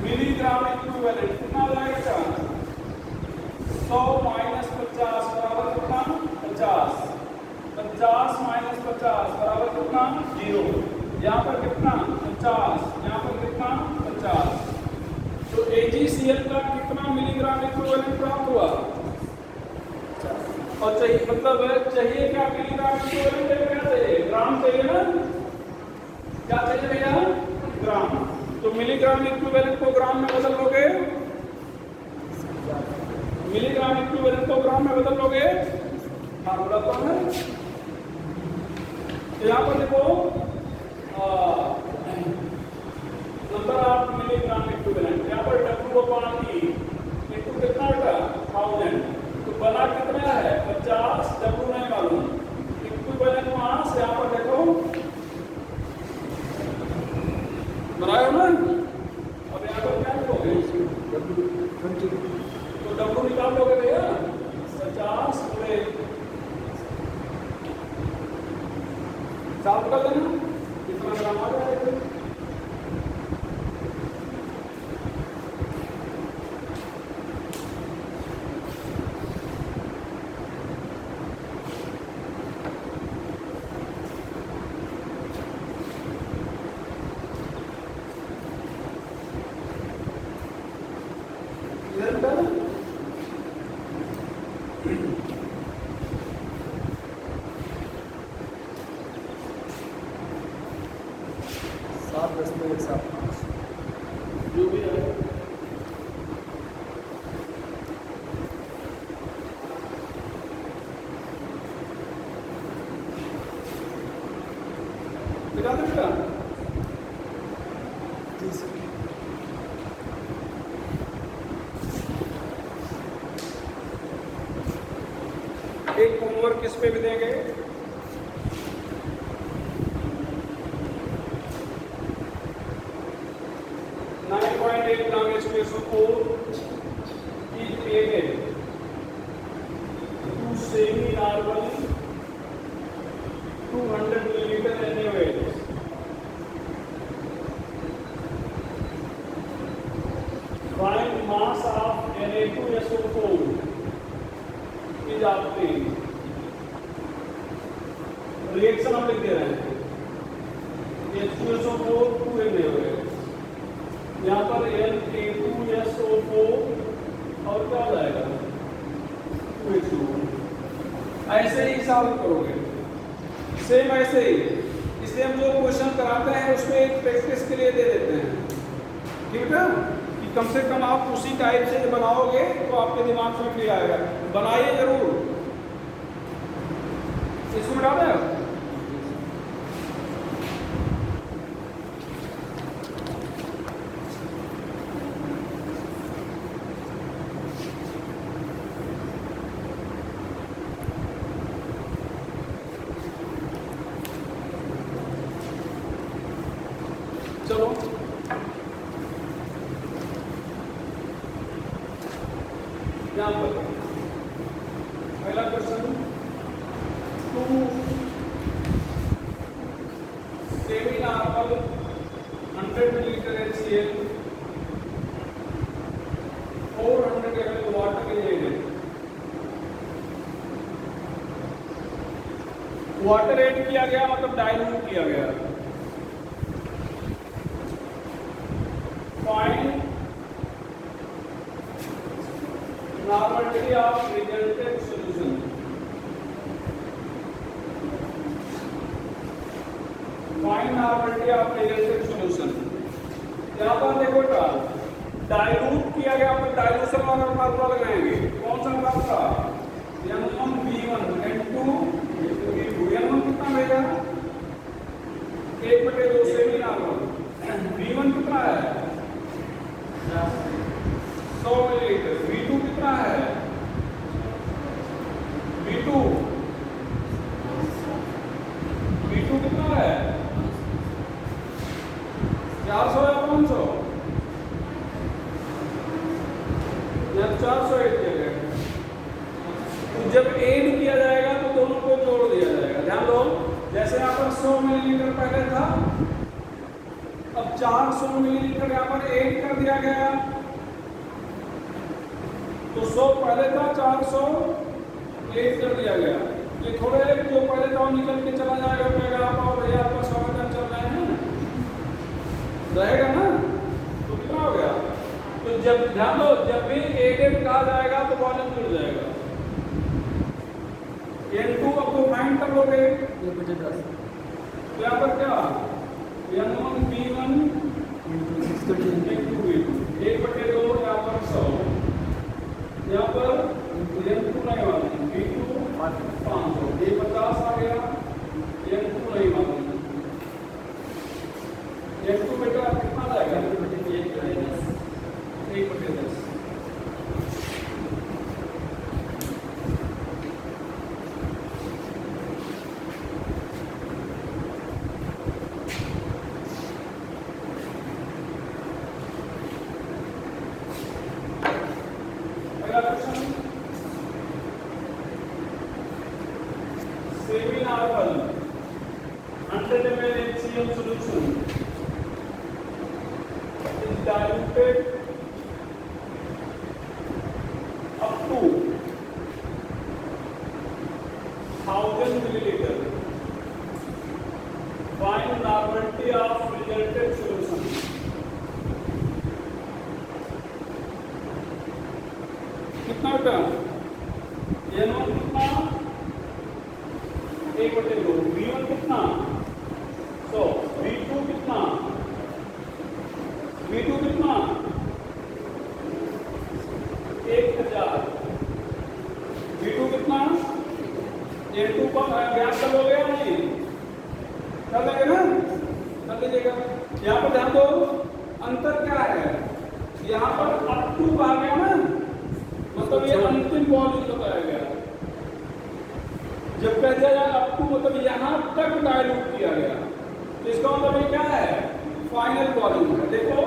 मिलीग्राम इक्विवेलेंट कितना जाएगा? 100 माइनस 50 बराबर कितना? 50। 50 माइनस 50 बराबर कितना? 0। यहाँ पर कितना? 50। यहाँ पर कितना? 50। तो AgCl का कितना मिलीग्राम इक्विवेलेंट प्राप्त हुआ? और चाहिए, मतलब चाहिए क्या? मिलीग्राम इक्विवेलेंट क्या चाहिए? ग्राम चाहिए ना? क्या चाहिए भैया? ग्राम। तो मिलीग्राम इक्विवेलेंट को ग्राम में बदल लोगे, मिलीग्राम इक्विवेलेंट को ग्राम में बदल लोगे, फार्मूला तो है। तो यहाँ पर देखो नंबर ऑफ मिलीग्राम इक्विवेलेंट, यहाँ पर W/E इनटू कितना बेटा? 1000। तो बना कितना है? 50। W नहीं मालूम, इक्विवेलेंट मास यहाँ पर देखो बनाए हो ना। अब यहाँ पर क्या लिखोगे? तो W निकाल लोगे भैया, 50 पूरे 4 कर देना, कितना ग्राम आ जाएगा? जो भी है बता दो बेटा। एक होमवर्क किस पे भी देंगे? 9.8 ग्राम H2SO4 is created to semi-normal 200 milliliter NaOH. Find mass of Na2SO4 is obtained. Reaction हम लिख दे रहे हैं H2SO4 to NaOH। यहाँ पर Na2SO4 और क्या हो जाएगा 2H2O। ऐसे ही सॉल्व करोगे, सेम ऐसे ही। इसलिए हम जो क्वेश्चन कराते हैं उसमें एक प्रैक्टिस के लिए दे देते हैं, ठीक है, कि कम से कम आप उसी टाइप से बनाओगे तो आपके दिमाग में भी आएगा। बनाइए जरूर। इसको मिटा दें। चलो यहाँ पर पहला question, 2 semi-normal 100 milliliter HCl 400 ml water is added। Water add किया गया मतलब डाइल्यूट किया गया। Find normality of resultant solution। Find normality of resultant solution। यहाँ पर देखो बेटा, डाइल्यूट किया गया मतलब डाइल्यूशन वाला फार्मूला लगाएंगे। कौन सा formula? N1 V1 N2 V2। N1 कितना मिलेगा? 1/2 सेमी नॉर्मल। V1 कितना है? 100 मिलीलीटर। V2 कितना है? V2 कितना है? 400 या 500 या 400 ऐड किया गया। तो जब ऐड किया जाएगा तो दोनों को जोड़ दिया जाएगा। ध्यान दो, जैसे यहाँ पर 100 मिलीलीटर पहले था, अब 400 मिलीलीटर यहाँ पर ऐड कर दिया गया। तो 100 पहले था, 400 ऐड कर दिया गया। ये थोड़े जो पहले था निकल के चला जाएगा, कहेगा आप आओ भैया आपका स्वागत चल रहे हैं, रहेगा ना? तो कितना हो गया? तो जब ध्यान दो, जब भी एडेड कहा जाएगा तो वॉल्यूम जुड़ जाएगा। N2 अब तो फाइंड कर लोगे, तो यहाँ पर क्या N1 V1 N2 V2 1/2 यहाँ पर 100, यहाँ पर N2 नहीं मालूम, V2 500, ये 50 आ गया, N2 नहीं मालूम। N2 बेटा कितना जाएगा? 1/10। Semi-normal 100 ml HCl solution is diluted up to 1000 milliliter. Find normality of resultant solution। कितना बेटा? N1 कितना? 1/2। V1 कितना? 100। V2 कितना? V2 कितना? 1000। V2 कितना? N2 का ज्ञान कर लोगे या नहीं? कर लेंगे ना? कर लीजिएगा। यहाँ पर ध्यान दो, अंतर क्या है, यहाँ पर अप टू आ गया ना, मतलब ये अंतिम वॉल्यूम बताया गया। जब कह दिया जाए अप टू मतलब यहाँ तक डायल्यूट किया गया, तो इसका मतलब ये क्या है, फाइनल वॉल्यूम है। देखो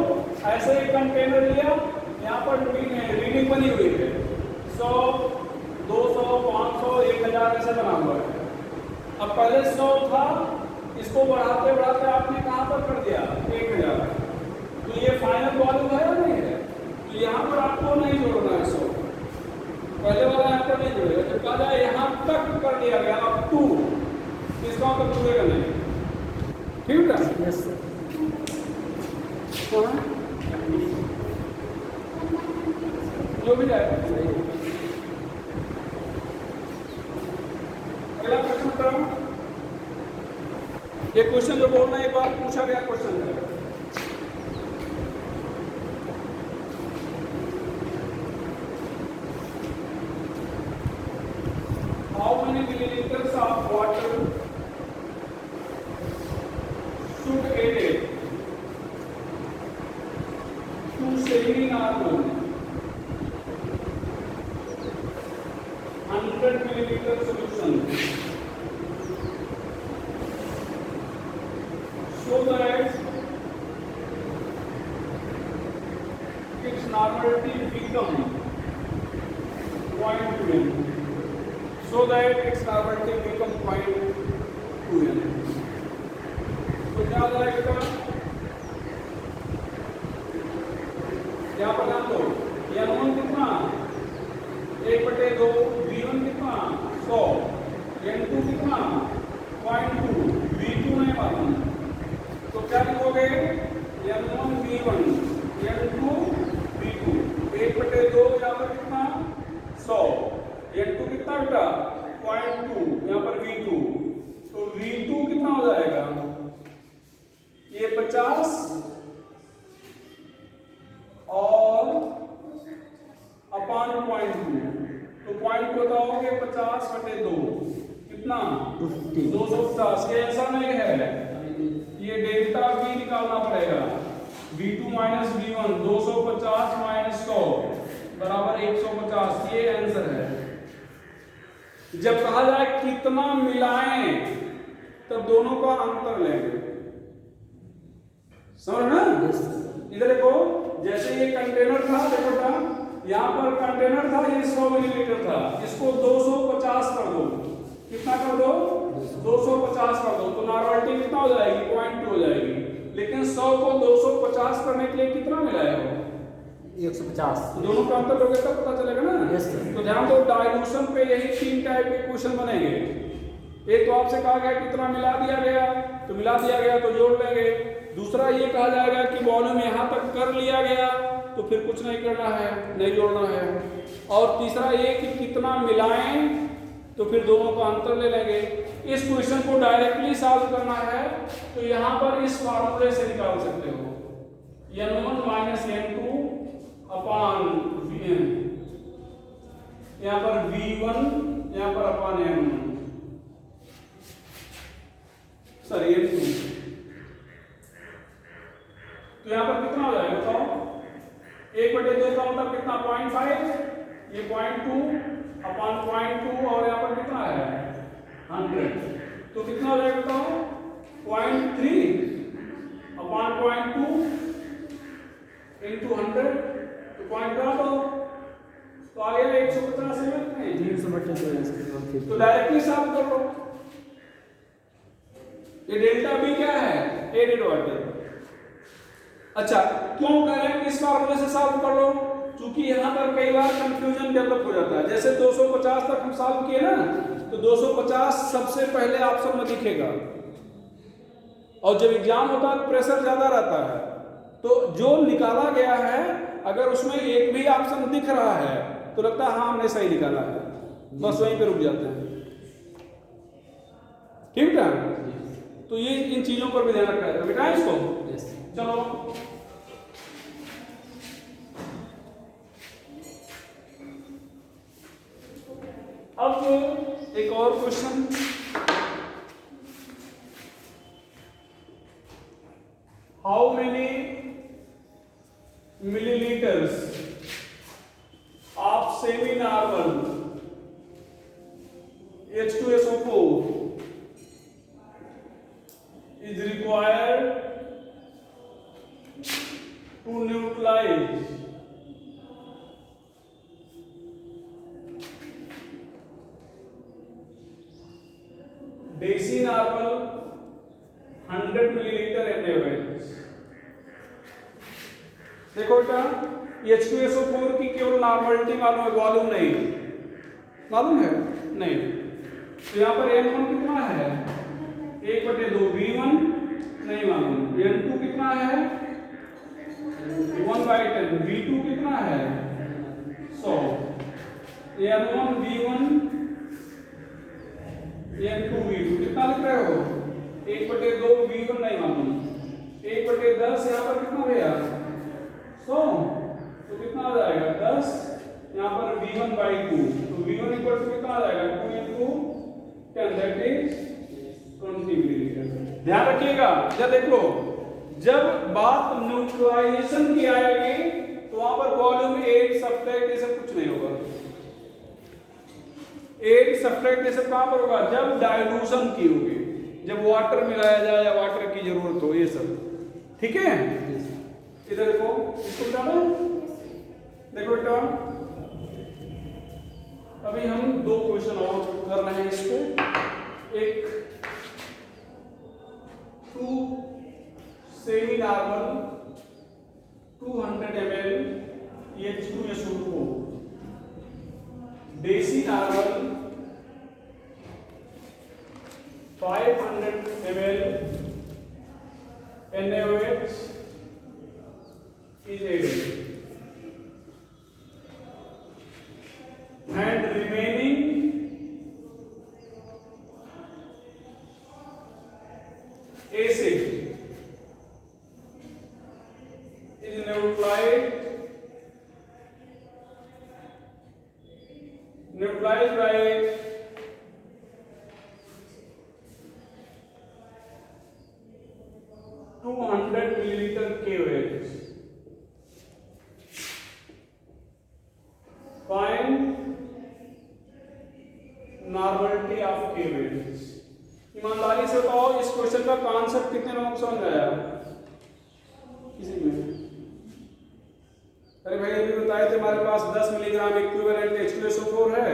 ऐसे एक कंटेनर लिया, यहाँ पर रीडिंग बनी हुई है 100, 200, 500, 1000 ऐसे बना हुआ है। अब पहले 100 था, इसको बढ़ाते बढ़ाते आपने कहाँ पर कर दिया 1000, तो ये फाइनल वॉल्यूम है या नहीं है? तो यहाँ पर आपको नहीं जोड़ना है 100, पहले वाला यहाँ पर नहीं जुड़ेगा। जब कहा जाए यहाँ तक कर दिया गया अप टू, इसका मतलब जुड़ेगा नहीं, ठीक है? Yes sir. जो भी जाए। अगला क्वेश्चन करो। ये क्वेश्चन जो बोलना एक बार पूछा गया क्वेश्चन है। How many milliliters of water should added to semi-normal 100 milliliter solution so that its normality become 0.2 m, so that its normality become 0.2 m। तो क्या हो जाएगा, क्या पता तो n1 कितना 1/2, v1 कितना 100, n2 कितना 0.2, v2 नहीं मालूम, तो क्या लिखोगे n1 v1, n2 v2, 1/2 यहाँ पर कितना 100, n2 कितना बेटा 0.2, यहाँ पर v2, तो v2 कितना हो जाएगा, ये 50 और अपान 0.2, तो 0.2 बताओगे 50/2 कितना 250। ये ऐसा नहीं है, ये डेल्टा v निकालना पड़ेगा, v2 माइनस v1, 250 माइनस 100 बराबर 150, ये आंसर है। जब कहा जाए कितना मिलाएं, तब दोनों का अंतर लेंगे, समझ ना? इधर देखो, जैसे ये कंटेनर था, देखो था यहाँ पर कंटेनर था, ये 100 मिलीलीटर था, इसको 250 कर दो, कितना कर दो 250 कर दो, तो नॉर्मलिटी कितना हो जाएगी 0.2 हो जाएगी। लेकिन 100 को 250 करने के लिए कितना मिलाया हो 150, दोनों का अंतर लोगे तब पता चलेगा ना। Yes sir. तो ध्यान दो, डाइल्यूशन पे यही 3 टाइप के क्वेश्चन बनेंगे। एक तो आपसे कहा गया कितना मिला दिया गया, तो मिला दिया गया तो जोड़ लेंगे। दूसरा ये कहा जाएगा कि वॉल्यूम यहाँ तक कर लिया गया, तो फिर कुछ नहीं करना है, नहीं जोड़ना है। और तीसरा ये कि कितना मिलाएं, तो फिर दोनों का अंतर ले लेंगे। इस क्वेश्चन को डायरेक्टली सॉल्व करना है, तो यहाँ पर इस फार्मूले से निकाल सकते हो, n1 माइनस n2 अपान vn, यहाँ पर v1, यहाँ पर अपान n1, सॉरी n2, तो यहाँ पर कितना हो जाएगा बताओ, 1/2 का मतलब कितना 0.5, ये 0.2 अपान 0.2 और यहाँ पर कितना है 100, तो कितना हो जाएगा बताओ 0.3 अपान 0.2 इंटू 100, तो पॉइंट का तो आ गया 150 में 300/2, तो डायरेक्टली सॉल्व कर लो। ये डेल्टा बी क्या है, एडेड वाटर। अच्छा, क्यों कह रहे हैं कि इस फार्मूले से सॉल्व कर लो, क्योंकि यहाँ पर कई बार कंफ्यूजन डेवलप हो जाता है। जैसे 250 तक हम सॉल्व किए ना, तो 250 सबसे पहले ऑप्शन में दिखेगा, और जब एग्जाम होता है प्रेशर ज्यादा रहता है, तो जो निकाला गया है अगर उसमें एक भी ऑप्शन दिख रहा है तो लगता है हाँ हमने सही निकाला है, बस वहीं पे रुक जाते हैं। ठीक है, तो ये इन चीजों पर भी ध्यान रखा है बेटा इसको। चलो अब एक और question, how many milliliters of semi-normal H2SO4 is required to neutralize Desi normal 100 milliliter NaOH। देखो बेटा H2SO4 की केवल नॉर्मलिटी मालूम है, वॉल्यूम नहीं मालूम है, नहीं। तो यहाँ पर N1 कितना है 1/2, V1 नहीं मालूम, N2 कितना है 1/10, V2 कितना है 100, N1 V1 N2 V2 कितना लिख रहे हो 1/2, V1 नहीं मालूम, 1/10 यहाँ पर कितना भैया 100, तो कितना आ जाएगा 10, यहाँ पर V1/2, तो V1 इक्वल टू कितना आ जाएगा 2 into 10 दैट इज 20 मिलीलीटर। ध्यान रखिएगा, जब देखो जब बात न्यूट्रलाइजेशन की आएगी तो वहां पर वॉल्यूम 8 सब्ट्रैक्ट ये सब कुछ नहीं होगा। 8 सब्ट्रैक्ट ये सब कहां पर होगा जब डाइल्यूशन की होगी, जब वाटर मिलाया जाए या वाटर की जरूरत हो, ये सब ठीक है। इधर देखो, इसको जानो देखो बेटा, अभी हम 2 क्वेश्चन और कर रहे हैं इस पे। एक 2 सेमी नॉर्मल 200 ml H2SO4, देसी normal 500 ml NaOH is added and remaining acid is neutralized by 200 milliliter KOH. Find normality of KOH। ईमानदारी से बताओ इस क्वेश्चन का कॉन्सेप्ट कितने लोगों को समझ आया किसी में? अरे भाई अभी बताए थे हमारे पास 10 मिलीग्राम इक्विवेलेंट H2SO4 है,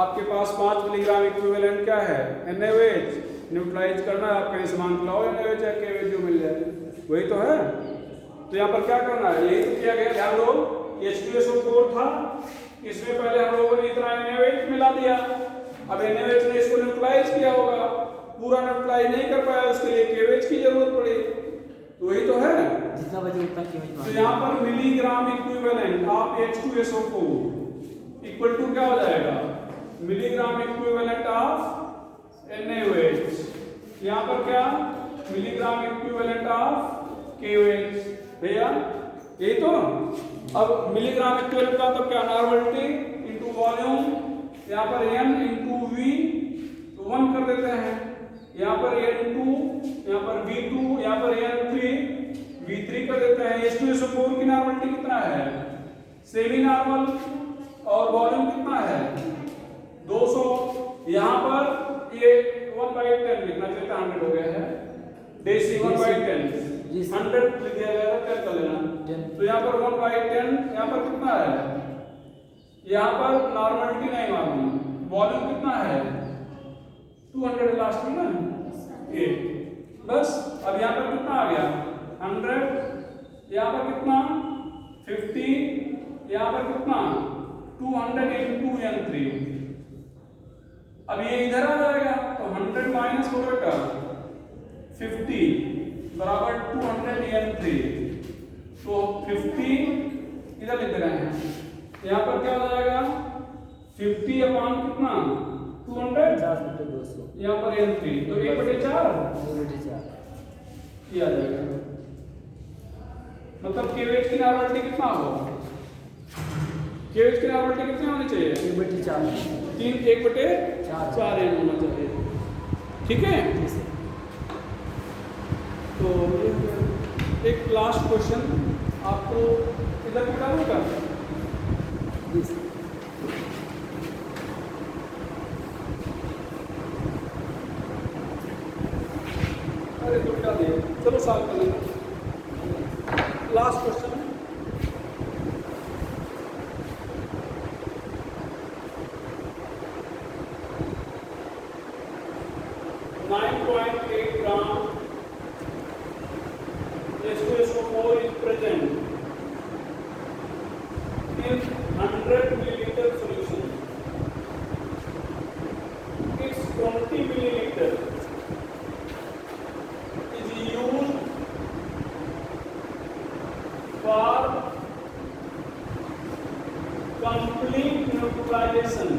आपके पास 5 मिलीग्राम इक्विवेलेंट क्या है NaOH, न्यूट्रलाइज करना है, आप कहीं सामान खिलाओ NaOH या KOH जो मिल जाए, वही तो है। तो यहाँ पर क्या करना है, यही तो किया गया। ध्यान दो, H2SO4 था, इसमें पहले हम लोगों ने इतना NaOH मिला दिया, अब NaOH ने इसको न्यूट्रलाइज किया होगा, पूरा न्यूट्रलाइज नहीं कर पाया, उसके लिए KOH की जरूरत पड़ी, तो वही तो है जितना बचे उतना KOH। तो यहाँ पर milligram equivalent of H2SO4 equal to क्या हो जाएगा मिलीग्राम इक्विवेलेंट ऑफ NaOH, यहाँ पर क्या मिलीग्राम इक्विवेलेंट ऑफ KOH भैया, यही तो। अब मिलीग्राम इक्विवेलेंट का तो क्या नॉर्मलिटी इनटू वॉल्यूम, यहाँ पर N इंटू V तो 1 कर देते हैं, यहाँ पर N2, यहाँ पर V2, यहाँ पर N3 V3 कर देते हैं। H2SO4 की नॉर्मलिटी कितना है सेमी नॉर्मल, और वॉल्यूम कितना है 200, यहाँ पर ये 1/10 लिखना चाहिए, 100 हो गया है, देसी 1/10 100 लिख दिया गया था, क्या कर लेना। तो यहाँ पर 1/10, यहाँ पर कितना है, यहाँ पर नॉर्मलिटी नहीं मालूम, वॉल्यूम कितना है 200 लास्ट में ना, ये बस। अब यहाँ पर कितना आ गया 100, यहाँ पर कितना 50, यहाँ पर कितना 200 into N3। अब ये इधर आ जाएगा तो 100 माइनस होगा क्या 50 बराबर 200 N3, तो 50 इधर लिख रहे हैं, यहाँ पर क्या हो जाएगा 50 अपान कितना 200, यहाँ पर N3 तो 1/4 ये आ जाएगा। मतलब KOH की नॉर्मलिटी कितना होगा, KOH की नॉर्मलिटी कितनी होनी चाहिए 1/4 N होना चाहिए, ठीक है। तो एक लास्ट क्वेश्चन आपको इधर निकालने का। अरे तो क्या दिए, चलो सॉल्व कर लेंगे। Last question, H2SO4 is present in 100 milliliter solution. Its 20 milliliter is used for complete neutralization.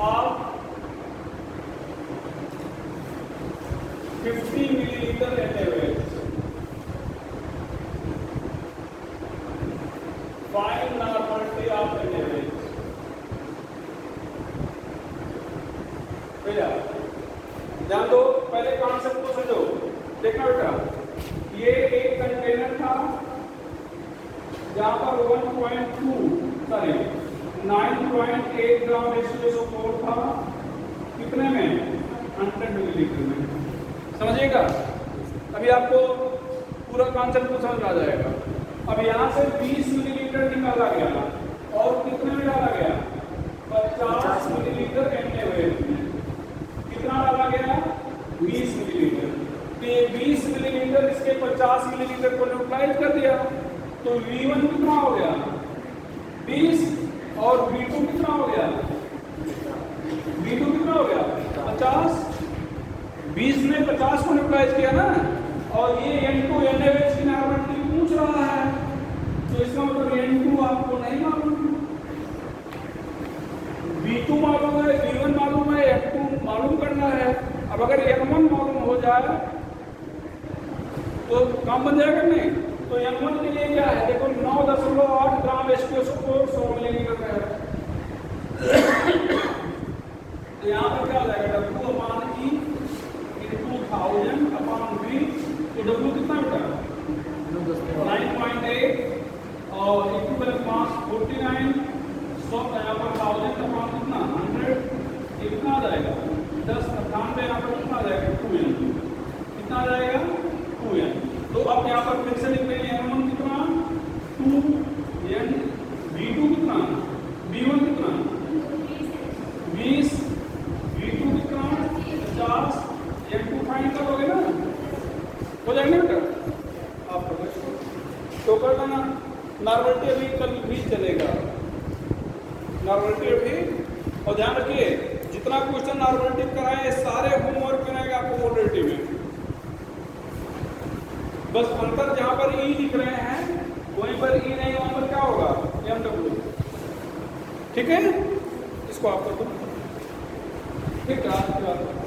Of 50 milliliter NaOH. Find normality of NaOH. भैया ध्यान दो, पहले कॉन्सेप्ट को समझो। देखना बेटा, ये एक कंटेनर था जहां पर 9.8 ग्राम H2SO4 था। कितने में? 100 मिलीलीटर में। समझिएगा, अभी आपको पूरा कॉन्सेप्ट को समझ आ जाएगा। अब यहाँ से 20 मिलीलीटर निकाला गया और कितने में डाला गया? 50 मिलीलीटर NaOH में। कितना डाला गया? 20 मिलीलीटर। तो ये 20 मिलीलीटर इसके 50 मिलीलीटर को न्यूट्रलाइज कर दिया, तो V1 कितना हो गया? 20 और V2 कितना हो गया? V2 कितना हो गया? 50। 20 में 50 को न्यूट्रलाइज किया ना, और ये N2 NaOH की नॉर्मलिटी पूछ रहा है, तो इसका मतलब N2 आपको नहीं मालूम, V2 मालूम है, V1 मालूम है, N2 मालूम करना है। अब अगर N1 मालूम हो जाए तो काम बन जाएगा नहीं? तो N1 के लिए क्या है? देखो 9.8 ग्राम H2SO4 100 मिलीलीटर का है। तो यहाँ पर क्या हो जाएगा? W अपान E into 1000 अपान V। तो W कितना बेटा? 9.8 और इक्विवेलेंट मास 49। 100 यहाँ पर 1000 अपान कितना? 100। ये कितना आ जाएगा? 10 98 यहाँ पर कितना आ जाएगा? 2n। कितना आ जाएगा? 2n। तो अब यहाँ पर फिर से लिख लेंगे N1 कितना? 2n। V2 कितना? V1 कितना? 20। V2 कितना? 50। N2 फाइंड करोगे ना, हो जाएगा बेटा आप तो कर देना। नॉर्मलिटी अभी कल भी चलेगा, नॉर्मलिटी अभी। और ध्यान रखिए, जितना क्वेश्चन नॉर्मलिटी कराए सारे होमवर्क कराएगा आपको मॉडलिटी में। बस अंतर जहां पर ई लिख रहे हैं वहीं पर ई नहीं, वहां पर क्या होगा? MW। ठीक है, इसको आप कर दो। ठीक है।